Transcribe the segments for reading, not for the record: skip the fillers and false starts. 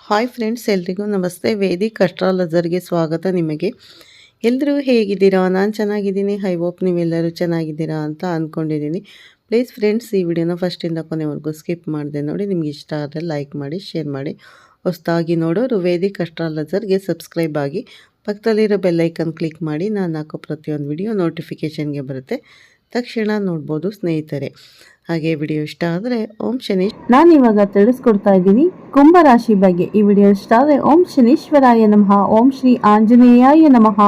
Hi friends, ಎಲ್ರಿಗೂ ನಮಸ್ತೆ. Vedic ಅಸ್ಟ್ರಾಲಜರ್ಗೆ ಸ್ವಾಗತ. ನಿಮಗೆ ಎಲ್ಲರೂ ಹೇಗಿದ್ದೀರಾ? ನಾನು ಚೆನ್ನಾಗಿದ್ದೀನಿ. ಐ ಹೋಪ್ ನೀವೆಲ್ಲರೂ ಚೆನ್ನಾಗಿದ್ದೀರಾ ಅಂತ ಅಂದ್ಕೊಂಡಿದ್ದೀನಿ. ಪ್ಲೀಸ್ ಫ್ರೆಂಡ್ಸ್, ಈ ವಿಡಿಯೋನ ಫಸ್ಟಿಂದ ಕೊನೆವರೆಗೂ ಸ್ಕಿಪ್ ಮಾಡಿದೆ ನೋಡಿ. ನಿಮ್ಗೆ ಇಷ್ಟ ಆದರೆ ಲೈಕ್ ಮಾಡಿ, ಶೇರ್ ಮಾಡಿ. ಹೊಸದಾಗಿ ನೋಡೋರು ವೇದಿಕ್ ಅಸ್ಟ್ರಾಲಜರ್ಗೆ ಸಬ್ಸ್ಕ್ರೈಬ್ ಆಗಿ ಪಕ್ಕದಲ್ಲಿರೋ ಬೆಲ್ಲೈಕನ್ ಕ್ಲಿಕ್ ಮಾಡಿ. ನಾನು ಹಾಕೋ ಪ್ರತಿಯೊಂದು ವಿಡಿಯೋ ನೋಟಿಫಿಕೇಷನ್ಗೆ ಬರುತ್ತೆ, ತಕ್ಷಣ ನೋಡ್ಬೋದು ಸ್ನೇಹಿತರೆ. ಹಾಗೆ ವಿಡಿಯೋ ಇಷ್ಟ ಆದರೆ ಓಂ ಶನಿ. ನಾನು ಇವಾಗ ತಿಳಿಸ್ಕೊಡ್ತಾ ಇದ್ದೀನಿ ಕುಂಭರಾಶಿ ಬಗ್ಗೆ. ಈ ವಿಡಿಯೋ ಇಷ್ಟ ಆದರೆ ಓಂ ಶನೀಶ್ವರಾಯ ನಮಃ, ಓಂ ಶ್ರೀ ಆಂಜನೇಯಾಯ ನಮಃ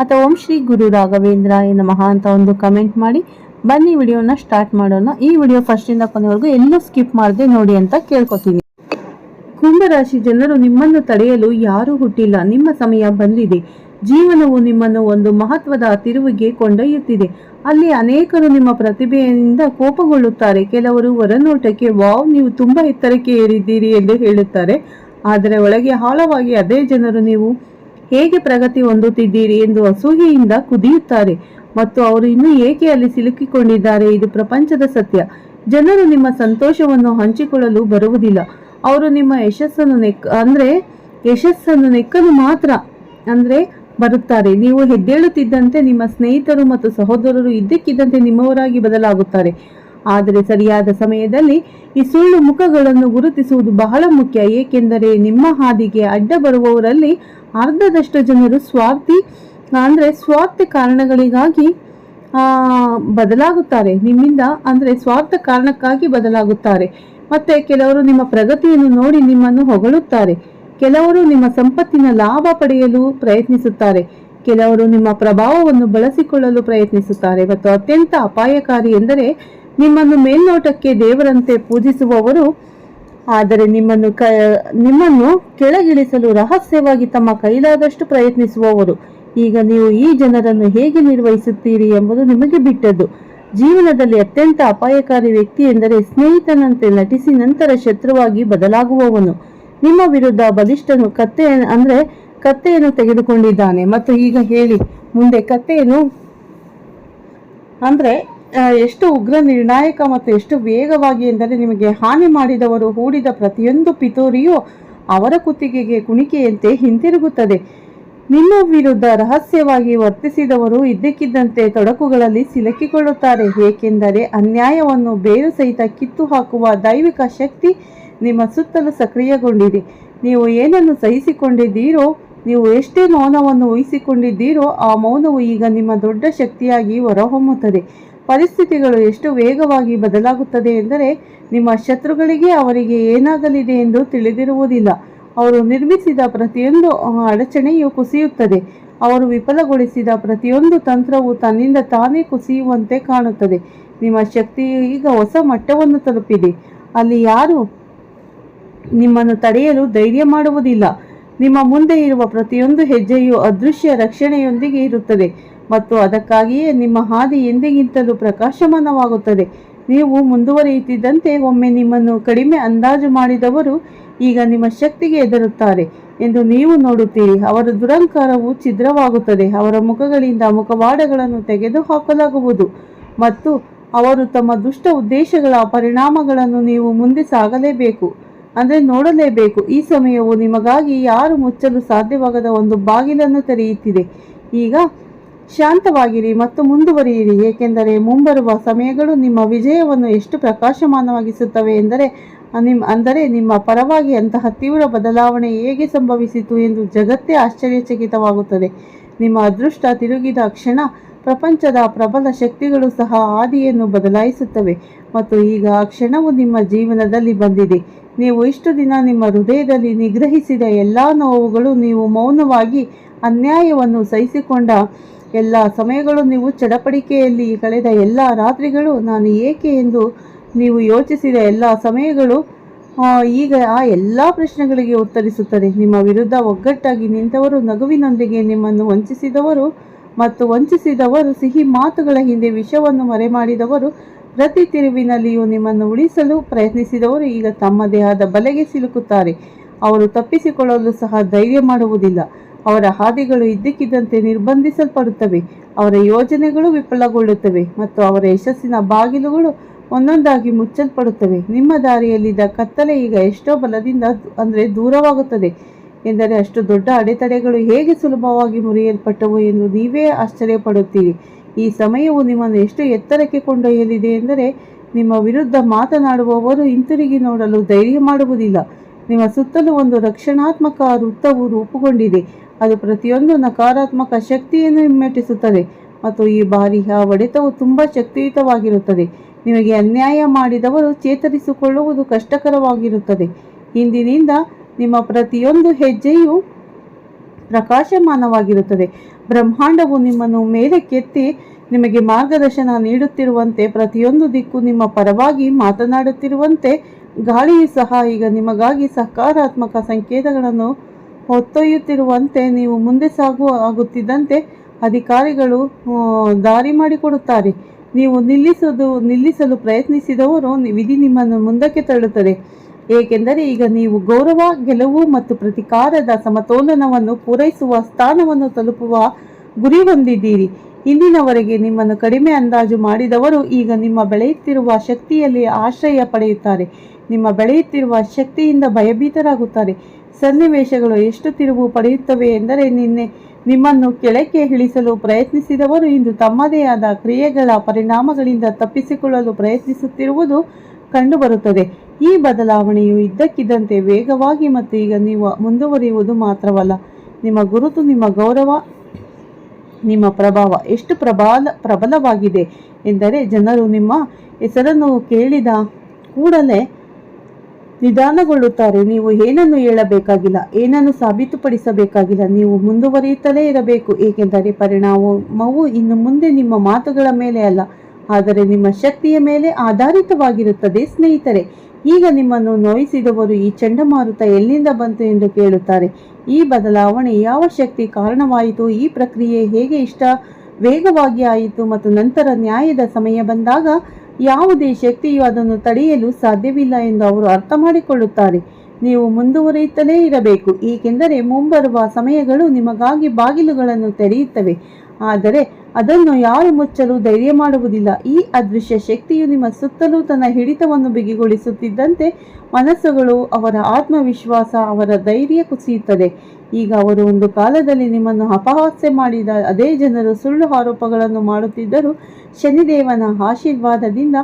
ಅಥವಾ ಓಂ ಶ್ರೀ ಗುರು ರಾಘವೇಂದ್ರಾಯ ನಮಃ ಅಂತ ಒಂದು ಕಮೆಂಟ್ ಮಾಡಿ. ಬನ್ನಿ ವಿಡಿಯೋನ ಸ್ಟಾರ್ಟ್ ಮಾಡೋಣ. ಈ ವಿಡಿಯೋ ಫಸ್ಟಿಂದ ಕೊನೆವರೆಗೂ ಎಲ್ಲೂ ಸ್ಕಿಪ್ ಮಾಡದೆ ನೋಡಿ ಅಂತ ಕೇಳ್ಕೊತೀನಿ. ಕುಂಭರಾಶಿ ಜನರು, ನಿಮ್ಮನ್ನು ತಡೆಯಲು ಯಾರೂ ಹುಟ್ಟಿಲ್ಲ. ನಿಮ್ಮ ಸಮಯ ಬಂದಿದೆ. ಜೀವನವು ನಿಮ್ಮನ್ನು ಒಂದು ಮಹತ್ವದ ತಿರುವಿಗೆ ಕೊಂಡೊಯ್ಯುತ್ತಿದೆ. ಅಲ್ಲಿ ಅನೇಕರು ನಿಮ್ಮ ಪ್ರತಿಭೆಯಿಂದ ಕೋಪಗೊಳ್ಳುತ್ತಾರೆ. ಕೆಲವರು ಹೊರನೋಟಕ್ಕೆ ವಾವ್, ನೀವು ತುಂಬಾ ಎತ್ತರಕ್ಕೆ ಏರಿದ್ದೀರಿ ಎಂದು ಹೇಳುತ್ತಾರೆ. ಆದರೆ ಒಳಗೆ ಆಳವಾಗಿ ಅದೇ ಜನರು ನೀವು ಹೇಗೆ ಪ್ರಗತಿ ಹೊಂದುತ್ತಿದ್ದೀರಿ ಎಂದು ಅಸೂಯೆಯಿಂದ ಕುದಿಯುತ್ತಾರೆ. ಮತ್ತು ಅವರು ಇನ್ನೂ ಏಕೆ ಅಲ್ಲಿ ಸಿಲುಕಿಕೊಂಡಿದ್ದಾರೆ, ಇದು ಪ್ರಪಂಚದ ಸತ್ಯ. ಜನರು ನಿಮ್ಮ ಸಂತೋಷವನ್ನು ಹಂಚಿಕೊಳ್ಳಲು ಬರುವುದಿಲ್ಲ. ಅವರು ನಿಮ್ಮ ಯಶಸ್ಸನ್ನು ನೆಕ್ಕಲು ಮಾತ್ರ ಬರುತ್ತಾರೆ. ನೀವು ಹೆದ್ದೇಳುತ್ತಿದ್ದಂತೆ ನಿಮ್ಮ ಸ್ನೇಹಿತರು ಮತ್ತು ಸಹೋದರರು ಇದ್ದಕ್ಕಿದ್ದಂತೆ ನಿಮ್ಮವರಾಗಿ ಬದಲಾಗುತ್ತಾರೆ. ಆದರೆ ಸರಿಯಾದ ಸಮಯದಲ್ಲಿ ಈ ಸುಳ್ಳು ಮುಖಗಳನ್ನು ಗುರುತಿಸುವುದು ಬಹಳ ಮುಖ್ಯ. ಏಕೆಂದರೆ ನಿಮ್ಮ ಹಾದಿಗೆ ಅಡ್ಡ ಬರುವವರಲ್ಲಿ ಅರ್ಧದಷ್ಟು ಜನರು ಸ್ವಾರ್ಥ ಕಾರಣಗಳಿಗಾಗಿ ಬದಲಾಗುತ್ತಾರೆ. ಸ್ವಾರ್ಥ ಕಾರಣಕ್ಕಾಗಿ ಬದಲಾಗುತ್ತಾರೆ. ಮತ್ತೆ ಕೆಲವರು ನಿಮ್ಮ ಪ್ರಗತಿಯನ್ನು ನೋಡಿ ನಿಮ್ಮನ್ನು ಹೊಗಳುತ್ತಾರೆ. ಕೆಲವರು ನಿಮ್ಮ ಸಂಪತ್ತಿನ ಲಾಭ ಪಡೆಯಲು ಪ್ರಯತ್ನಿಸುತ್ತಾರೆ. ಕೆಲವರು ನಿಮ್ಮ ಪ್ರಭಾವವನ್ನು ಬಳಸಿಕೊಳ್ಳಲು ಪ್ರಯತ್ನಿಸುತ್ತಾರೆ. ಮತ್ತು ಅತ್ಯಂತ ಅಪಾಯಕಾರಿ ಎಂದರೆ ನಿಮ್ಮನ್ನು ಮೇಲ್ನೋಟಕ್ಕೆ ದೇವರಂತೆ ಪೂಜಿಸುವವರು, ಆದರೆ ನಿಮ್ಮನ್ನು ಕೆಳಗಿಳಿಸಲು ರಹಸ್ಯವಾಗಿ ತಮ್ಮ ಕೈಲಾದಷ್ಟು ಪ್ರಯತ್ನಿಸುವವರು. ಈಗ ನೀವು ಈ ಜನರನ್ನು ಹೇಗೆ ನಿರ್ವಹಿಸುತ್ತೀರಿ ಎಂಬುದು ನಿಮಗೆ ಬಿಟ್ಟದ್ದು. ಜೀವನದಲ್ಲಿ ಅತ್ಯಂತ ಅಪಾಯಕಾರಿ ವ್ಯಕ್ತಿ ಎಂದರೆ ಸ್ನೇಹಿತನಂತೆ ನಟಿಸಿ ನಂತರ ಶತ್ರುವಾಗಿ ಬದಲಾಗುವವನು. ನಿಮ್ಮ ವಿರುದ್ಧ ಬಲಿಷ್ಠನು ಕತ್ತೆಯನ್ನು ತೆಗೆದುಕೊಂಡಿದ್ದಾನೆ. ಮತ್ತು ಈಗ ಹೇಳಿ, ಮುಂದೆ ಕತ್ತೆಯನ್ನು ಎಷ್ಟು ಉಗ್ರ, ನಿರ್ಣಾಯಕ ಮತ್ತು ಎಷ್ಟು ವೇಗವಾಗಿ ಎಂದರೆ ನಿಮಗೆ ಹಾನಿ ಮಾಡಿದವರು ಹೂಡಿದ ಪ್ರತಿಯೊಂದು ಪಿತೂರಿಯೂ ಅವರ ಕುತ್ತಿಗೆಗೆ ಕುಣಿಕೆಯಂತೆ ಹಿಂತಿರುಗುತ್ತದೆ. ನಿಮ್ಮ ವಿರುದ್ಧ ರಹಸ್ಯವಾಗಿ ವರ್ತಿಸಿದವರು ಇದ್ದಕ್ಕಿದ್ದಂತೆ ತೊಡಕುಗಳಲ್ಲಿ ಸಿಲುಕಿಕೊಳ್ಳುತ್ತಾರೆ. ಏಕೆಂದರೆ ಅನ್ಯಾಯವನ್ನು ಬೇರು ಸಹಿತ ಕಿತ್ತು ಹಾಕುವ ದೈವಿಕ ಶಕ್ತಿ ನಿಮ್ಮ ಸುತ್ತಲೂ ಸಕ್ರಿಯಗೊಂಡಿದೆ. ನೀವು ಏನನ್ನು ಸಹಿಸಿಕೊಂಡಿದ್ದೀರೋ, ನೀವು ಎಷ್ಟೇ ಮೌನವನ್ನು ಊಹಿಸಿಕೊಂಡಿದ್ದೀರೋ, ಆ ಮೌನವು ಈಗ ನಿಮ್ಮ ದೊಡ್ಡ ಶಕ್ತಿಯಾಗಿ ಹೊರಹೊಮ್ಮುತ್ತದೆ. ಪರಿಸ್ಥಿತಿಗಳು ಎಷ್ಟು ವೇಗವಾಗಿ ಬದಲಾಗುತ್ತದೆ ಎಂದರೆ ನಿಮ್ಮ ಶತ್ರುಗಳಿಗೆ ಅವರಿಗೆ ಏನಾಗಲಿದೆ ಎಂದು ತಿಳಿದಿರುವುದಿಲ್ಲ. ಅವರು ನಿರ್ಮಿಸಿದ ಪ್ರತಿಯೊಂದು ಅಡಚಣೆಯು ಕುಸಿಯುತ್ತದೆ. ಅವರು ವಿಫಲಗೊಳಿಸಿದ ಪ್ರತಿಯೊಂದು ತಂತ್ರವು ತನ್ನಿಂದ ತಾನೇ ಕುಸಿಯುವಂತೆ ಕಾಣುತ್ತದೆ. ನಿಮ್ಮ ಶಕ್ತಿಯು ಈಗ ಹೊಸ ಮಟ್ಟವನ್ನು ತಲುಪಿದೆ. ಅಲ್ಲಿ ಯಾರು ನಿಮ್ಮನ್ನು ತಡೆಯಲು ಧೈರ್ಯ ಮಾಡುವುದಿಲ್ಲ. ನಿಮ್ಮ ಮುಂದೆ ಇರುವ ಪ್ರತಿಯೊಂದು ಹೆಜ್ಜೆಯು ಅದೃಶ್ಯ ರಕ್ಷಣೆಯೊಂದಿಗೆ ಇರುತ್ತದೆ ಮತ್ತು ಅದಕ್ಕಾಗಿಯೇ ನಿಮ್ಮ ಹಾದಿ ಎಂದಿಗಿಂತಲೂ ಪ್ರಕಾಶಮಾನವಾಗುತ್ತದೆ. ನೀವು ಮುಂದುವರಿಯುತ್ತಿದ್ದಂತೆ ಒಮ್ಮೆ ನಿಮ್ಮನ್ನು ಕಡಿಮೆ ಅಂದಾಜು ಮಾಡಿದವರು ಈಗ ನಿಮ್ಮ ಶಕ್ತಿಗೆ ಎದುರುತ್ತಾರೆ ಎಂದು ನೀವು ನೋಡುತ್ತೀರಿ. ಅವರ ದುರಂಕಾರವು ಛಿದ್ರವಾಗುತ್ತದೆ. ಅವರ ಮುಖಗಳಿಂದ ಮುಖವಾಡಗಳನ್ನು ತೆಗೆದುಹಾಕಲಾಗುವುದು ಮತ್ತು ಅವರು ತಮ್ಮ ದುಷ್ಟ ಉದ್ದೇಶಗಳ ಪರಿಣಾಮಗಳನ್ನು ನೀವು ಮುಂದೆ ನೋಡಲೇಬೇಕು. ಈ ಸಮಯವು ನಿಮಗಾಗಿ ಯಾರು ಮುಚ್ಚಲು ಸಾಧ್ಯವಾಗದ ಒಂದು ಬಾಗಿಲನ್ನು ತೆರೆಯುತ್ತಿದೆ. ಈಗ ಶಾಂತವಾಗಿರಿ ಮತ್ತು ಮುಂದುವರಿಯಿರಿ, ಏಕೆಂದರೆ ಮುಂಬರುವ ಸಮಯಗಳು ನಿಮ್ಮ ವಿಜಯವನ್ನು ಎಷ್ಟು ಪ್ರಕಾಶಮಾನವಾಗಿಸುತ್ತವೆ ಎಂದರೆ ನಿಮ್ಮ ಪರವಾಗಿ ಅಂತಹ ತೀವ್ರ ಬದಲಾವಣೆ ಹೇಗೆ ಸಂಭವಿಸಿತು ಎಂದು ಜಗತ್ತೇ ಆಶ್ಚರ್ಯಚಕಿತವಾಗುತ್ತದೆ. ನಿಮ್ಮ ಅದೃಷ್ಟ ತಿರುಗಿದ ಕ್ಷಣ ಪ್ರಪಂಚದ ಪ್ರಬಲ ಶಕ್ತಿಗಳು ಸಹ ಹಾದಿಯನ್ನು ಬದಲಾಯಿಸುತ್ತವೆ ಮತ್ತು ಈಗ ಆ ಕ್ಷಣವು ನಿಮ್ಮ ಜೀವನದಲ್ಲಿ ಬಂದಿದೆ. ನೀವು ಇಷ್ಟು ದಿನ ನಿಮ್ಮ ಹೃದಯದಲ್ಲಿ ನಿಗ್ರಹಿಸಿದ ಎಲ್ಲ ನೋವುಗಳು, ನೀವು ಮೌನವಾಗಿ ಅನ್ಯಾಯವನ್ನು ಸಹಿಸಿಕೊಂಡ ಎಲ್ಲ ಸಮಯಗಳು, ನೀವು ಚಡಪಡಿಕೆಯಲ್ಲಿ ಕಳೆದ ಎಲ್ಲ ರಾತ್ರಿಗಳು, ನಾನು ಏಕೆ ಎಂದು ನೀವು ಯೋಚಿಸಿದ ಎಲ್ಲ ಸಮಯಗಳು ಈಗ ಆ ಎಲ್ಲ ಪ್ರಶ್ನೆಗಳಿಗೆ ಉತ್ತರಿಸುತ್ತದೆ. ನಿಮ್ಮ ವಿರುದ್ಧ ಒಗ್ಗಟ್ಟಾಗಿ ನಿಂತವರು, ನಗುವಿನೊಂದಿಗೆ ನಿಮ್ಮನ್ನು ವಂಚಿಸಿದವರು, ಸಿಹಿ ಮಾತುಗಳ ಹಿಂದೆ ವಿಷವನ್ನು ಮರೆಮಾಡಿದವರು, ಪ್ರತಿ ತಿರುವಿನಲ್ಲಿಯೂ ನಿಮ್ಮನ್ನು ಉಳಿಸಲು ಪ್ರಯತ್ನಿಸಿದವರು ಈಗ ತಮ್ಮದೇ ಆದ ಬಲೆಗೆ ಸಿಲುಕುತ್ತಾರೆ. ಅವರು ತಪ್ಪಿಸಿಕೊಳ್ಳಲು ಸಹ ಧೈರ್ಯ ಮಾಡುವುದಿಲ್ಲ. ಅವರ ಹಾದಿಗಳು ಇದ್ದಕ್ಕಿದ್ದಂತೆ ನಿರ್ಬಂಧಿಸಲ್ಪಡುತ್ತವೆ. ಅವರ ಯೋಜನೆಗಳು ವಿಫಲಗೊಳ್ಳುತ್ತವೆ ಮತ್ತು ಅವರ ಯಶಸ್ಸಿನ ಬಾಗಿಲುಗಳು ಒಂದೊಂದಾಗಿ ಮುಚ್ಚಲ್ಪಡುತ್ತವೆ. ನಿಮ್ಮ ದಾರಿಯಲ್ಲಿದ್ದ ಕತ್ತಲೆ ಈಗ ಎಷ್ಟೋ ಬಲದಿಂದ ದೂರವಾಗುತ್ತದೆ ಎಂದರೆ ಅಷ್ಟು ದೊಡ್ಡ ಅಡೆತಡೆಗಳು ಹೇಗೆ ಸುಲಭವಾಗಿ ಮುರಿಯಲ್ಪಟ್ಟವು ಎಂದು ನೀವೇ ಆಶ್ಚರ್ಯಪಡುತ್ತೀರಿ. ಈ ಸಮಯವು ನಿಮ್ಮನ್ನು ಎಷ್ಟು ಎತ್ತರಕ್ಕೆ ಕೊಂಡೊಯ್ಯಲಿದೆ ಎಂದರೆ ನಿಮ್ಮ ವಿರುದ್ಧ ಮಾತನಾಡುವವರು ಹಿಂತಿರುಗಿ ನೋಡಲು ಧೈರ್ಯ ಮಾಡುವುದಿಲ್ಲ. ನಿಮ್ಮ ಸುತ್ತಲೂ ಒಂದು ರಕ್ಷಣಾತ್ಮಕ ವೃತ್ತವು ರೂಪುಗೊಂಡಿದೆ. ಅದು ಪ್ರತಿಯೊಂದು ನಕಾರಾತ್ಮಕ ಶಕ್ತಿಯನ್ನು ಹಿಮ್ಮೆಟ್ಟಿಸುತ್ತದೆ ಮತ್ತು ಈ ಬಾರಿಯ ಹೊಡೆತವು ತುಂಬ ಶಕ್ತಿಯುತವಾಗಿರುತ್ತದೆ. ನಿಮಗೆ ಅನ್ಯಾಯ ಮಾಡಿದವರು ಚೇತರಿಸಿಕೊಳ್ಳುವುದು ಕಷ್ಟಕರವಾಗಿರುತ್ತದೆ. ಇಂದಿನಿಂದ ನಿಮ್ಮ ಪ್ರತಿಯೊಂದು ಹೆಜ್ಜೆಯು ಪ್ರಕಾಶಮಾನವಾಗಿರುತ್ತದೆ. ಬ್ರಹ್ಮಾಂಡವು ನಿಮ್ಮನ್ನು ಮೇಲಕ್ಕೆತ್ತಿ ನಿಮಗೆ ಮಾರ್ಗದರ್ಶನ ನೀಡುತ್ತಿರುವಂತೆ, ಪ್ರತಿಯೊಂದು ದಿಕ್ಕು ನಿಮ್ಮ ಪರವಾಗಿ ಮಾತನಾಡುತ್ತಿರುವಂತೆ, ಗಾಳಿಯು ಸಹ ಈಗ ನಿಮಗಾಗಿ ಸಕಾರಾತ್ಮಕ ಸಂಕೇತಗಳನ್ನು ಹೊತ್ತೊಯ್ಯುತ್ತಿರುವಂತೆ ನೀವು ಮುಂದೆ ಆಗುತ್ತಿದ್ದಂತೆ ಅಧಿಕಾರಿಗಳು ದಾರಿ ಮಾಡಿಕೊಡುತ್ತಾರೆ. ನೀವು ನಿಲ್ಲಿಸಲು ಪ್ರಯತ್ನಿಸಿದವರು ವಿಧಿ ನಿಮ್ಮನ್ನು ಮುಂದಕ್ಕೆ ತಳ್ಳುತ್ತದೆ. ಏಕೆಂದರೆ ಈಗ ನೀವು ಗೌರವ, ಗೆಲುವು ಮತ್ತು ಪ್ರತಿಕಾರದ ಸಮತೋಲನವನ್ನು ಪೂರೈಸುವ ಸ್ಥಾನವನ್ನು ತಲುಪುವ ಗುರಿ ಹೊಂದಿದ್ದೀರಿ. ಇಂದಿನವರೆಗೆ ನಿಮ್ಮನ್ನು ಕಡಿಮೆ ಅಂದಾಜು ಮಾಡಿದವರು ಈಗ ನಿಮ್ಮ ಬೆಳೆಯುತ್ತಿರುವ ಶಕ್ತಿಯಲ್ಲಿ ಆಶ್ರಯ ಪಡೆಯುತ್ತಾರೆ. ನಿಮ್ಮ ಬೆಳೆಯುತ್ತಿರುವ ಶಕ್ತಿಯಿಂದ ಭಯಭೀತರಾಗುತ್ತಾರೆ. ಸನ್ನಿವೇಶಗಳು ಎಷ್ಟು ತಿರುವು ಪಡೆಯುತ್ತವೆ ಎಂದರೆ ನಿಮ್ಮನ್ನು ಕೆಳಕ್ಕೆ ಇಳಿಸಲು ಪ್ರಯತ್ನಿಸಿದವರು ಇಂದು ತಮ್ಮದೇ ಆದ ಕ್ರಿಯೆಗಳ ಪರಿಣಾಮಗಳಿಂದ ತಪ್ಪಿಸಿಕೊಳ್ಳಲು ಪ್ರಯತ್ನಿಸುತ್ತಿರುವುದು ಕಂಡುಬರುತ್ತದೆ. ಈ ಬದಲಾವಣೆಯು ಇದ್ದಕ್ಕಿದ್ದಂತೆ ವೇಗವಾಗಿ ಮತ್ತು ಈಗ ನೀವು ಮುಂದುವರಿಯುವುದು ಮಾತ್ರವಲ್ಲ, ನಿಮ್ಮ ಗುರುತು, ನಿಮ್ಮ ಗೌರವ, ನಿಮ್ಮ ಪ್ರಭಾವ ಎಷ್ಟು ಪ್ರಬಲವಾಗಿದೆ ಎಂದರೆ ಜನರು ನಿಮ್ಮ ಹೆಸರನ್ನು ಕೇಳಿದ ಕೂಡಲೇ ನಿಧಾನಗೊಳ್ಳುತ್ತಾರೆ. ನೀವು ಏನನ್ನು ಹೇಳಬೇಕಾಗಿಲ್ಲ, ಏನನ್ನು ಸಾಬೀತುಪಡಿಸಬೇಕಾಗಿಲ್ಲ. ನೀವು ಮುಂದುವರಿಯುತ್ತಲೇ ಇರಬೇಕು, ಏಕೆಂದರೆ ಪರಿಣಾಮವು ಇನ್ನು ಮುಂದೆ ನಿಮ್ಮ ಮಾತುಗಳ ಮೇಲೆ ಅಲ್ಲ, ಆದರೆ ನಿಮ್ಮ ಶಕ್ತಿಯ ಮೇಲೆ ಆಧಾರಿತವಾಗಿರುತ್ತದೆ. ಸ್ನೇಹಿತರೆ, ಈಗ ನಿಮ್ಮನ್ನು ನೋಯಿಸಿದವರು ಈ ಚಂಡಮಾರುತ ಎಲ್ಲಿಂದ ಬಂತು ಎಂದು ಕೇಳುತ್ತಾರೆ. ಈ ಬದಲಾವಣೆ ಯಾವ ಶಕ್ತಿ ಕಾರಣವಾಯಿತು? ಈ ಪ್ರಕ್ರಿಯೆ ಹೇಗೆ ಇಷ್ಟ ವೇಗವಾಗಿ ಆಯಿತು? ಮತ್ತು ನಂತರ ನ್ಯಾಯದ ಸಮಯ ಬಂದಾಗ ಯಾವುದೇ ಶಕ್ತಿಯು ಅದನ್ನು ತಡೆಯಲು ಸಾಧ್ಯವಿಲ್ಲ ಎಂದು ಅವರು ಅರ್ಥ ಮಾಡಿಕೊಳ್ಳುತ್ತಾರೆ. ನೀವು ಮುಂದುವರಿಯುತ್ತಲೇ ಇರಬೇಕು, ಏಕೆಂದರೆ ಮುಂಬರುವ ಸಮಯಗಳು ನಿಮಗಾಗಿ ಬಾಗಿಲುಗಳನ್ನು ತೆರೆಯುತ್ತವೆ, ಆದರೆ ಅದನ್ನು ಯಾರು ಮುಚ್ಚಲು ಧೈರ್ಯ ಮಾಡುವುದಿಲ್ಲ. ಈ ಅದೃಶ್ಯ ಶಕ್ತಿಯು ನಿಮ್ಮ ಸುತ್ತಲೂ ತನ್ನ ಹಿಡಿತವನ್ನು ಬಿಗಿಗೊಳಿಸುತ್ತಿದ್ದಂತೆ ಮನಸ್ಸುಗಳು, ಅವರ ಆತ್ಮವಿಶ್ವಾಸ, ಅವರ ಧೈರ್ಯ ಕುಸಿಯುತ್ತದೆ. ಈಗ ಅವರು ಒಂದು ಕಾಲದಲ್ಲಿ ನಿಮ್ಮನ್ನು ಅಪಹಾಸ್ಯ ಮಾಡಿದ ಅದೇ ಜನರು ಸುಳ್ಳು ಆರೋಪಗಳನ್ನು ಮಾಡುತ್ತಿದ್ದರು. ಶನಿದೇವನ ಆಶೀರ್ವಾದದಿಂದ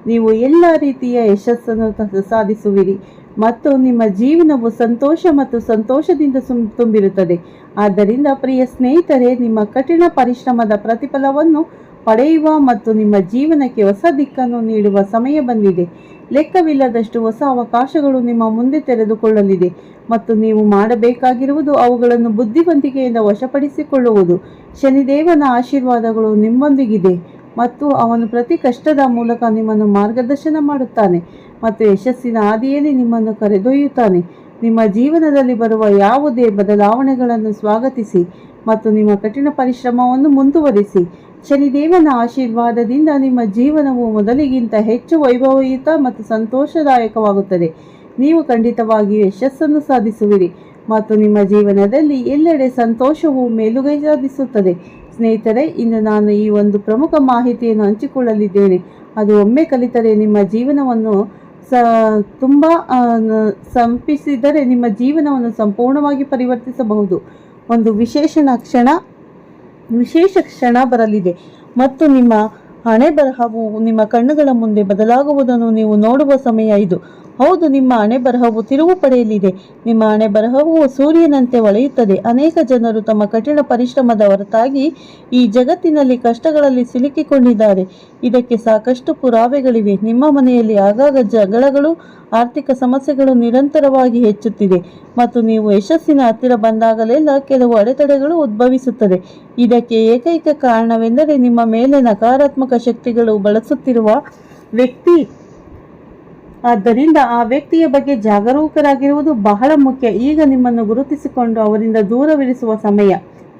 ನೀವು ಎಲ್ಲ ರೀತಿಯ ಯಶಸ್ಸನ್ನು ಸಾಧಿಸುವಿರಿ ಮತ್ತು ನಿಮ್ಮ ಜೀವನವು ಸಂತೋಷ ಮತ್ತು ಸಂತೋಷದಿಂದ ತುಂಬಿರುತ್ತದೆ. ಆದ್ದರಿಂದ ಪ್ರಿಯ ಸ್ನೇಹಿತರೆ, ನಿಮ್ಮ ಕಠಿಣ ಪರಿಶ್ರಮದ ಪ್ರತಿಫಲವನ್ನು ಪಡೆಯುವ ಮತ್ತು ನಿಮ್ಮ ಜೀವನಕ್ಕೆ ಹೊಸ ದಿಕ್ಕನ್ನು ನೀಡುವ ಸಮಯ ಬಂದಿದೆ. ಲೆಕ್ಕವಿಲ್ಲದಷ್ಟು ಹೊಸ ಅವಕಾಶಗಳು ನಿಮ್ಮ ಮುಂದೆ ತೆರೆದುಕೊಳ್ಳಲಿದೆ ಮತ್ತು ನೀವು ಮಾಡಬೇಕಾಗಿರುವುದು ಅವುಗಳನ್ನು ಬುದ್ಧಿವಂತಿಕೆಯಿಂದ ವಶಪಡಿಸಿಕೊಳ್ಳುವುದು. ಶನಿದೇವನ ಆಶೀರ್ವಾದಗಳು ನಿಮ್ಮೊಂದಿಗಿದೆ ಮತ್ತು ಅವನು ಪ್ರತಿ ಕಷ್ಟದ ಮೂಲಕ ನಿಮ್ಮನ್ನು ಮಾರ್ಗದರ್ಶನ ಮಾಡುತ್ತಾನೆ ಮತ್ತು ಯಶಸ್ಸಿನ ಹಾದಿಯಲ್ಲಿ ನಿಮ್ಮನ್ನು ಕರೆದೊಯ್ಯುತ್ತಾನೆ. ನಿಮ್ಮ ಜೀವನದಲ್ಲಿ ಬರುವ ಯಾವುದೇ ಬದಲಾವಣೆಗಳನ್ನು ಸ್ವಾಗತಿಸಿ ಮತ್ತು ನಿಮ್ಮ ಕಠಿಣ ಪರಿಶ್ರಮವನ್ನು ಮುಂದುವರಿಸಿ. ಶನಿದೇವನ ಆಶೀರ್ವಾದದಿಂದ ನಿಮ್ಮ ಜೀವನವು ಮೊದಲಿಗಿಂತ ಹೆಚ್ಚು ವೈಭವಯುತ ಮತ್ತು ಸಂತೋಷದಾಯಕವಾಗುತ್ತದೆ. ನೀವು ಖಂಡಿತವಾಗಿಯೂ ಯಶಸ್ಸನ್ನು ಸಾಧಿಸುವಿರಿ ಮತ್ತು ನಿಮ್ಮ ಜೀವನದಲ್ಲಿ ಎಲ್ಲೆಡೆ ಸಂತೋಷವು ಮೇಲುಗೈ ಸಾಧಿಸುತ್ತದೆ. ಸ್ನೇಹಿತರೆ, ಇಂದು ನಾನು ಈ ಒಂದು ಪ್ರಮುಖ ಮಾಹಿತಿಯನ್ನು ಹಂಚಿಕೊಳ್ಳಲಿದ್ದೇನೆ. ಅದು ಒಮ್ಮೆ ಕಲಿತರೆ ನಿಮ್ಮ ಜೀವನವನ್ನು ತುಂಬ ಸಂಪಿಸಿದರೆ ನಿಮ್ಮ ಜೀವನವನ್ನು ಸಂಪೂರ್ಣವಾಗಿ ಪರಿವರ್ತಿಸಬಹುದು. ಒಂದು ವಿಶೇಷ ಕ್ಷಣ ಬರಲಿದೆ ಮತ್ತು ನಿಮ್ಮ ಹಣೆ ಬರಹವು ನಿಮ್ಮ ಕಣ್ಣುಗಳ ಮುಂದೆ ಬದಲಾಗುವುದನ್ನು ನೀವು ನೋಡುವ ಸಮಯ ಇದು. ಹೌದು, ನಿಮ್ಮ ಹಣೆ ಬರಹವು ತಿರುವು ಪಡೆಯಲಿದೆ. ನಿಮ್ಮ ಹಣೆ ಬರಹವು ಸೂರ್ಯನಂತೆ ಹೊಳೆಯುತ್ತದೆ. ಅನೇಕ ಜನರು ತಮ್ಮ ಕಠಿಣ ಪರಿಶ್ರಮದ ಹೊರತಾಗಿ ಈ ಜಗತ್ತಿನಲ್ಲಿ ಕಷ್ಟಗಳಲ್ಲಿ ಸಿಲುಕಿಕೊಂಡಿದ್ದಾರೆ. ಇದಕ್ಕೆ ಸಾಕಷ್ಟು ಪುರಾವೆಗಳಿವೆ. ನಿಮ್ಮ ಮನೆಯಲ್ಲಿ ಆಗಾಗ ಜಗಳಗಳು, ಆರ್ಥಿಕ ಸಮಸ್ಯೆಗಳು ನಿರಂತರವಾಗಿ ಹೆಚ್ಚುತ್ತಿದೆ ಮತ್ತು ನೀವು ಯಶಸ್ಸಿನ ಹತ್ತಿರ ಬಂದಾಗಲೆಲ್ಲ ಕೆಲವು ಅಡೆತಡೆಗಳು ಉದ್ಭವಿಸುತ್ತದೆ. ಇದಕ್ಕೆ ಏಕೈಕ ಕಾರಣವೆಂದರೆ ನಿಮ್ಮ ಮೇಲೆ ನಕಾರಾತ್ಮಕ ಶಕ್ತಿಗಳು ಬಳಸುತ್ತಿರುವ ವ್ಯಕ್ತಿ. ಆದ್ದರಿಂದ ಆ ವ್ಯಕ್ತಿಯ ಬಗ್ಗೆ ಜಾಗರೂಕರಾಗಿರುವುದು ಬಹಳ ಮುಖ್ಯ. ಈಗ ನಿಮ್ಮನ್ನು ಗುರುತಿಸಿಕೊಂಡು ಅವರಿಂದ ದೂರವಿರಿಸುವ ಸಮಯ.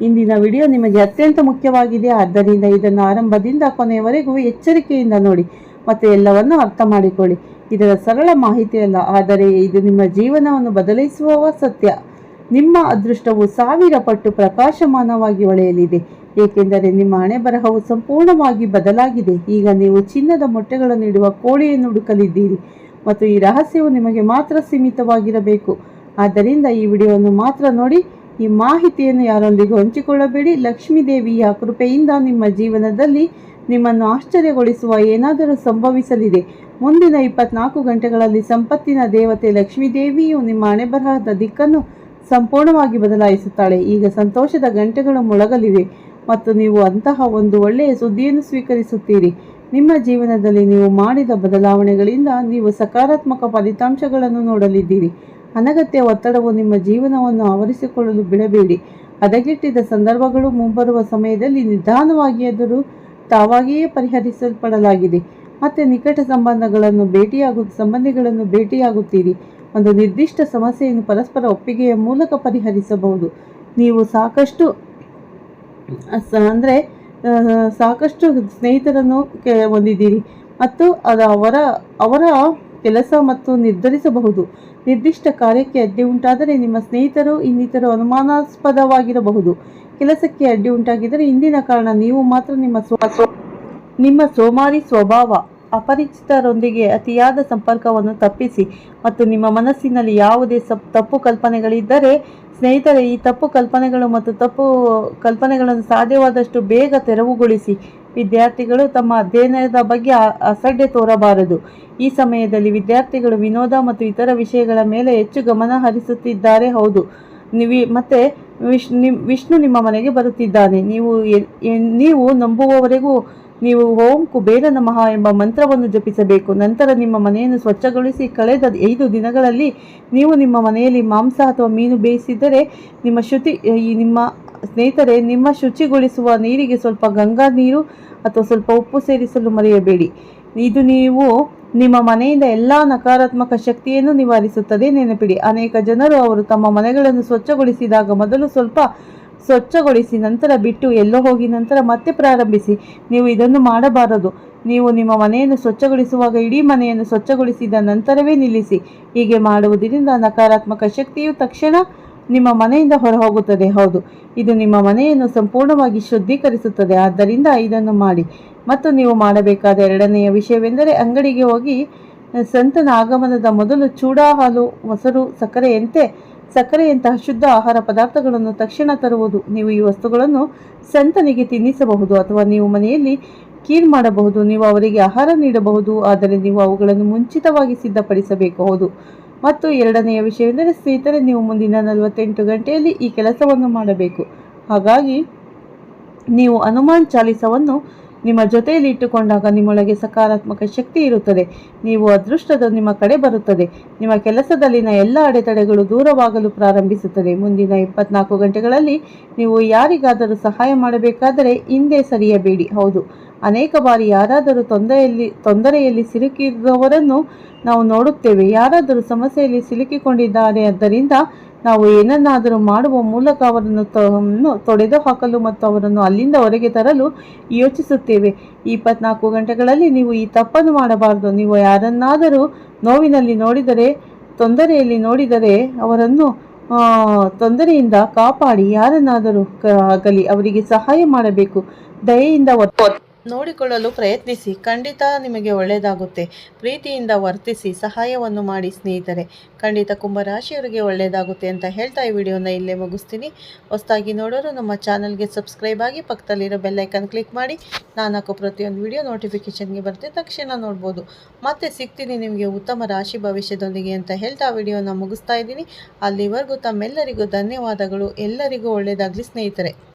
ಇಂದಿನ ವಿಡಿಯೋ ನಿಮಗೆ ಅತ್ಯಂತ ಮುಖ್ಯವಾಗಿದೆ, ಆದ್ದರಿಂದ ಇದನ್ನು ಆರಂಭದಿಂದ ಕೊನೆಯವರೆಗೂ ಎಚ್ಚರಿಕೆಯಿಂದ ನೋಡಿ ಮತ್ತು ಎಲ್ಲವನ್ನು ಅರ್ಥ ಮಾಡಿಕೊಳ್ಳಿ. ಇದರ ಸರಳ ಮಾಹಿತಿಯಲ್ಲ, ಆದರೆ ಇದು ನಿಮ್ಮ ಜೀವನವನ್ನು ಬದಲಿಸುವ ಸತ್ಯ. ನಿಮ್ಮ ಅದೃಷ್ಟವು 1000 ಪಟ್ಟು ಪ್ರಕಾಶಮಾನವಾಗಿ ಹೊಳೆಯಲಿದೆ, ಏಕೆಂದರೆ ನಿಮ್ಮ ಹಣೆ ಬರಹವು ಸಂಪೂರ್ಣವಾಗಿ ಬದಲಾಗಿದೆ. ಈಗ ನೀವು ಚಿನ್ನದ ಮೊಟ್ಟೆಗಳನ್ನು ಇಡುವ ಕೋಳಿಯನ್ನು ಹುಡುಕಲಿದ್ದೀರಿ ಮತ್ತು ಈ ರಹಸ್ಯವು ನಿಮಗೆ ಮಾತ್ರ ಸೀಮಿತವಾಗಿರಬೇಕು. ಆದ್ದರಿಂದ ಈ ವಿಡಿಯೋವನ್ನು ಮಾತ್ರ ನೋಡಿ. ಈ ಮಾಹಿತಿಯನ್ನು ಯಾರೊಂದಿಗೂ ಹಂಚಿಕೊಳ್ಳಬೇಡಿ. ಲಕ್ಷ್ಮೀ ದೇವಿಯ ಕೃಪೆಯಿಂದ ನಿಮ್ಮ ಜೀವನದಲ್ಲಿ ನಿಮ್ಮನ್ನು ಆಶ್ಚರ್ಯಗೊಳಿಸುವ ಏನಾದರೂ ಸಂಭವಿಸಲಿದೆ. ಮುಂದಿನ 24 ಗಂಟೆಗಳಲ್ಲಿ ಸಂಪತ್ತಿನ ದೇವತೆ ಲಕ್ಷ್ಮೀ ದೇವಿಯು ನಿಮ್ಮ ಹಣೆಬರಹದ ದಿಕ್ಕನ್ನು ಸಂಪೂರ್ಣವಾಗಿ ಬದಲಾಯಿಸುತ್ತಾಳೆ. ಈಗ ಸಂತೋಷದ ಗಂಟೆಗಳು ಮೊಳಗಲಿವೆ ಮತ್ತು ನೀವು ಅಂತಹ ಒಂದು ಒಳ್ಳೆಯ ಸುದ್ದಿಯನ್ನು ಸ್ವೀಕರಿಸುತ್ತೀರಿ. ನಿಮ್ಮ ಜೀವನದಲ್ಲಿ ನೀವು ಮಾಡಿದ ಬದಲಾವಣೆಗಳಿಂದ ನೀವು ಸಕಾರಾತ್ಮಕ ಫಲಿತಾಂಶಗಳನ್ನು ನೋಡಲಿದ್ದೀರಿ. ಅನಗತ್ಯ ಒತ್ತಡವು ನಿಮ್ಮ ಜೀವನವನ್ನು ಆವರಿಸಿಕೊಳ್ಳಲು ಬಿಡಬೇಡಿ. ಹದಗೆಟ್ಟಿದ ಸಂದರ್ಭಗಳು ಮುಂಬರುವ ಸಮಯದಲ್ಲಿ ನಿಧಾನವಾಗಿಯಾದರೂ ತಾವಾಗಿಯೇ ಪರಿಹರಿಸಲ್ಪಡಲಾಗಿದೆ. ಮತ್ತೆ ನಿಕಟ ಸಂಬಂಧಿಗಳನ್ನು ಭೇಟಿಯಾಗುತ್ತೀರಿ. ಒಂದು ನಿರ್ದಿಷ್ಟ ಸಮಸ್ಯೆಯನ್ನು ಪರಸ್ಪರ ಒಪ್ಪಿಗೆಯ ಮೂಲಕ ಪರಿಹರಿಸಬಹುದು. ನೀವು ಸಾಕಷ್ಟು ಸ್ನೇಹಿತರನ್ನು ಹೊಂದಿದ್ದೀರಿ ಮತ್ತು ಅದು ಅವರ ಕೆಲಸ ಮತ್ತು ನಿರ್ಧರಿಸಬಹುದು. ನಿರ್ದಿಷ್ಟ ಕಾರ್ಯಕ್ಕೆ ಅಡ್ಡಿ ಉಂಟಾದರೆ ನಿಮ್ಮ ಸ್ನೇಹಿತರು ಇನ್ನಿತರು ಅನುಮಾನಾಸ್ಪದವಾಗಿರಬಹುದು. ಕೆಲಸಕ್ಕೆ ಅಡ್ಡಿ ಉಂಟಾಗಿದ್ದರೆ ಹಿಂದಿನ ಕಾರಣ ನೀವು ಮಾತ್ರ. ನಿಮ್ಮ ಸೋಮಾರಿ ಸ್ವಭಾವ, ಅಪರಿಚಿತರೊಂದಿಗೆ ಅತಿಯಾದ ಸಂಪರ್ಕವನ್ನು ತಪ್ಪಿಸಿ ಮತ್ತು ನಿಮ್ಮ ಮನಸ್ಸಿನಲ್ಲಿ ಯಾವುದೇ ತಪ್ಪು ಕಲ್ಪನೆಗಳಿದ್ದರೆ ಸ್ನೇಹಿತರೆ, ಈ ತಪ್ಪು ಕಲ್ಪನೆಗಳು ಮತ್ತು ತಪ್ಪು ಕಲ್ಪನೆಗಳನ್ನು ಸಾಧ್ಯವಾದಷ್ಟು ಬೇಗ ತೆರವುಗೊಳಿಸಿ. ವಿದ್ಯಾರ್ಥಿಗಳು ತಮ್ಮ ಅಧ್ಯಯನದ ಬಗ್ಗೆ ಅಸಡ್ಡೆ ತೋರಬಾರದು. ಈ ಸಮಯದಲ್ಲಿ ವಿದ್ಯಾರ್ಥಿಗಳು ವಿನೋದ ಮತ್ತು ಇತರ ವಿಷಯಗಳ ಮೇಲೆ ಹೆಚ್ಚು ಗಮನ ಹರಿಸುತ್ತಿದ್ದಾರೆ. ಹೌದು, ಮತ್ತೆ ವಿಷ್ಣು ನಿಮ್ಮ ಮನೆಗೆ ಬರುತ್ತಿದ್ದಾನೆ. ನೀವು ನಂಬುವವರೆಗೂ ನೀವು ಓಂ ಕುಬೇರ ನಮಃ ಎಂಬ ಮಂತ್ರವನ್ನು ಜಪಿಸಬೇಕು. ನಂತರ ನಿಮ್ಮ ಮನೆಯನ್ನು ಸ್ವಚ್ಛಗೊಳಿಸಿ. ಕಳೆದ 5 ದಿನಗಳಲ್ಲಿ ನೀವು ನಿಮ್ಮ ಮನೆಯಲ್ಲಿ ಮಾಂಸ ಅಥವಾ ಮೀನು ಬೇಯಿಸಿದರೆ ನಿಮ್ಮ ಸ್ನೇಹಿತರೆ, ನಿಮ್ಮ ಶುಚಿಗೊಳಿಸುವ ನೀರಿಗೆ ಸ್ವಲ್ಪ ಗಂಗಾ ನೀರು ಅಥವಾ ಸ್ವಲ್ಪ ಉಪ್ಪು ಸೇರಿಸಲು ಮರೆಯಬೇಡಿ. ಇದು ನಿಮ್ಮ ಮನೆಯಿಂದ ಎಲ್ಲ ನಕಾರಾತ್ಮಕ ಶಕ್ತಿಯನ್ನು ನಿವಾರಿಸುತ್ತದೆ. ನೆನಪಿಡಿ, ಅನೇಕ ಜನರು ಅವರು ತಮ್ಮ ಮನೆಗಳನ್ನು ಸ್ವಚ್ಛಗೊಳಿಸಿದಾಗ ಮೊದಲು ಸ್ವಲ್ಪ ಸ್ವಚ್ಛಗೊಳಿಸಿ, ನಂತರ ಬಿಟ್ಟು ಎಲ್ಲೋ ಹೋಗಿ ನಂತರ ಮತ್ತೆ ಪ್ರಾರಂಭಿಸಿ. ನೀವು ಇದನ್ನು ಮಾಡಬಾರದು. ನೀವು ನಿಮ್ಮ ಮನೆಯನ್ನು ಸ್ವಚ್ಛಗೊಳಿಸುವಾಗ ಇಡೀ ಮನೆಯನ್ನು ಸ್ವಚ್ಛಗೊಳಿಸಿದ ನಂತರವೇ ನಿಲ್ಲಿಸಿ. ಹೀಗೆ ಮಾಡುವುದರಿಂದ ನಕಾರಾತ್ಮಕ ಶಕ್ತಿಯು ತಕ್ಷಣ ನಿಮ್ಮ ಮನೆಯಿಂದ ಹೊರಹೋಗುತ್ತದೆ. ಹೌದು, ಇದು ನಿಮ್ಮ ಮನೆಯನ್ನು ಸಂಪೂರ್ಣವಾಗಿ ಶುದ್ಧೀಕರಿಸುತ್ತದೆ. ಆದ್ದರಿಂದ ಇದನ್ನು ಮಾಡಿ. ಮತ್ತು ನೀವು ಮಾಡಬೇಕಾದ 2ನೆಯ ವಿಷಯವೆಂದರೆ ಅಂಗಡಿಗೆ ಹೋಗಿ ಸಂತನ ಆಗಮನದ ಮೊದಲು ಚೂಡಾ, ಹಾಲು, ಮೊಸರು, ಸಕ್ಕರೆಯಂತಹ ಶುದ್ಧ ಆಹಾರ ಪದಾರ್ಥಗಳನ್ನು ತಕ್ಷಣ ತರುವುದು. ನೀವು ಈ ವಸ್ತುಗಳನ್ನು ಸಂತನಿಗೆ ತಿನ್ನಿಸಬಹುದು ಅಥವಾ ನೀವು ಮನೆಯಲ್ಲಿ ಕೀರ್ ಮಾಡಬಹುದು. ನೀವು ಅವರಿಗೆ ಆಹಾರ ನೀಡಬಹುದು, ಆದರೆ ನೀವು ಅವುಗಳನ್ನು ಮುಂಚಿತವಾಗಿ ಸಿದ್ಧಪಡಿಸಬೇಕು. ಹೌದು. ಮತ್ತು 2ನೆಯ ವಿಷಯವೆಂದರೆ ಸ್ನೇಹಿತರೆ, ನೀವು ಮುಂದಿನ 48 ಗಂಟೆಯಲ್ಲಿ ಈ ಕೆಲಸವನ್ನು ಮಾಡಬೇಕು. ಹಾಗಾಗಿ ನೀವು ಹನುಮಾನ್ ಚಾಲಿಸವನ್ನು ನಿಮ್ಮ ಜೊತೆಯಲ್ಲಿ ಇಟ್ಟುಕೊಂಡಾಗ ನಿಮ್ಮೊಳಗೆ ಸಕಾರಾತ್ಮಕ ಶಕ್ತಿ ಇರುತ್ತದೆ. ನೀವು ಅದೃಷ್ಟದ ನಿಮ್ಮ ಕಡೆ ಬರುತ್ತದೆ. ನಿಮ್ಮ ಕೆಲಸದಲ್ಲಿನ ಎಲ್ಲ ಅಡೆತಡೆಗಳು ದೂರವಾಗಲು ಪ್ರಾರಂಭಿಸುತ್ತದೆ. ಮುಂದಿನ 24 ಗಂಟೆಗಳಲ್ಲಿ ನೀವು ಯಾರಿಗಾದರೂ ಸಹಾಯ ಮಾಡಬೇಕಾದರೆ ಹಿಂದೆ ಸರಿಯಬೇಡಿ. ಹೌದು, ಅನೇಕ ಬಾರಿ ಯಾರಾದರೂ ತೊಂದರೆಯಲ್ಲಿ ಸಿಲುಕಿರುವವರನ್ನು ನಾವು ನೋಡುತ್ತೇವೆ. ಯಾರಾದರೂ ಸಮಸ್ಯೆಯಲ್ಲಿ ಸಿಲುಕಿಕೊಂಡಿದ್ದಾರೆ. ಆದ್ದರಿಂದ ನಾವು ಏನನ್ನಾದರೂ ಮಾಡುವ ಮೂಲಕ ಅವರನ್ನು ತೊಡೆದು ಹಾಕಲು ಮತ್ತು ಅವರನ್ನು ಅಲ್ಲಿಂದ ಹೊರಗೆ ತರಲು ಯೋಚಿಸುತ್ತೇವೆ. ಈ 24 ಗಂಟೆಗಳಲ್ಲಿ ನೀವು ಈ ತಪ್ಪನ್ನು ಮಾಡಬಾರದು. ನೀವು ಯಾರನ್ನಾದರೂ ನೋವಿನಲ್ಲಿ ತೊಂದರೆಯಲ್ಲಿ ನೋಡಿದರೆ ಅವರನ್ನು ತೊಂದರೆಯಿಂದ ಕಾಪಾಡಿ. ಯಾರನ್ನಾದರೂ ಆಗಲಿ ಅವರಿಗೆ ಸಹಾಯ ಮಾಡಬೇಕು. ದಯೆಯಿಂದ ನೋಡಿಕೊಳ್ಳಲು ಪ್ರಯತ್ನಿಸಿ. ಖಂಡಿತ ನಿಮಗೆ ಒಳ್ಳೆಯದಾಗುತ್ತೆ. ಪ್ರೀತಿಯಿಂದ ವರ್ತಿಸಿ, ಸಹಾಯವನ್ನು ಮಾಡಿ ಸ್ನೇಹಿತರೆ. ಖಂಡಿತ ಕುಂಭರಾಶಿಯವರಿಗೆ ಒಳ್ಳೆಯದಾಗುತ್ತೆ ಅಂತ ಹೇಳ್ತಾ ಈ ವಿಡಿಯೋನ ಇಲ್ಲೇ ಮುಗಿಸ್ತೀನಿ. ಹೊಸದಾಗಿ ನೋಡೋರು ನಮ್ಮ ಚಾನಲ್ಗೆ ಸಬ್ಸ್ಕ್ರೈಬ್ ಆಗಿ ಪಕ್ಕದಲ್ಲಿರೋ ಬೆಲ್ಲೈಕನ್ ಕ್ಲಿಕ್ ಮಾಡಿ. ನಾನು ಹಾಕೋ ಪ್ರತಿಯೊಂದು ವಿಡಿಯೋ ನೋಟಿಫಿಕೇಷನ್ಗೆ ಬರುತ್ತೆ, ತಕ್ಷಣ ನೋಡ್ಬೋದು. ಮತ್ತೆ ಸಿಗ್ತೀನಿ ನಿಮಗೆ ಉತ್ತಮ ರಾಶಿ ಭವಿಷ್ಯದೊಂದಿಗೆ ಅಂತ ಹೇಳ್ತಾ ವಿಡಿಯೋನ ಮುಗಿಸ್ತಾ ಇದ್ದೀನಿ. ಅಲ್ಲಿವರೆಗೂ ತಮ್ಮೆಲ್ಲರಿಗೂ ಧನ್ಯವಾದಗಳು. ಎಲ್ಲರಿಗೂ ಒಳ್ಳೆಯದಾಗಲಿ ಸ್ನೇಹಿತರೆ.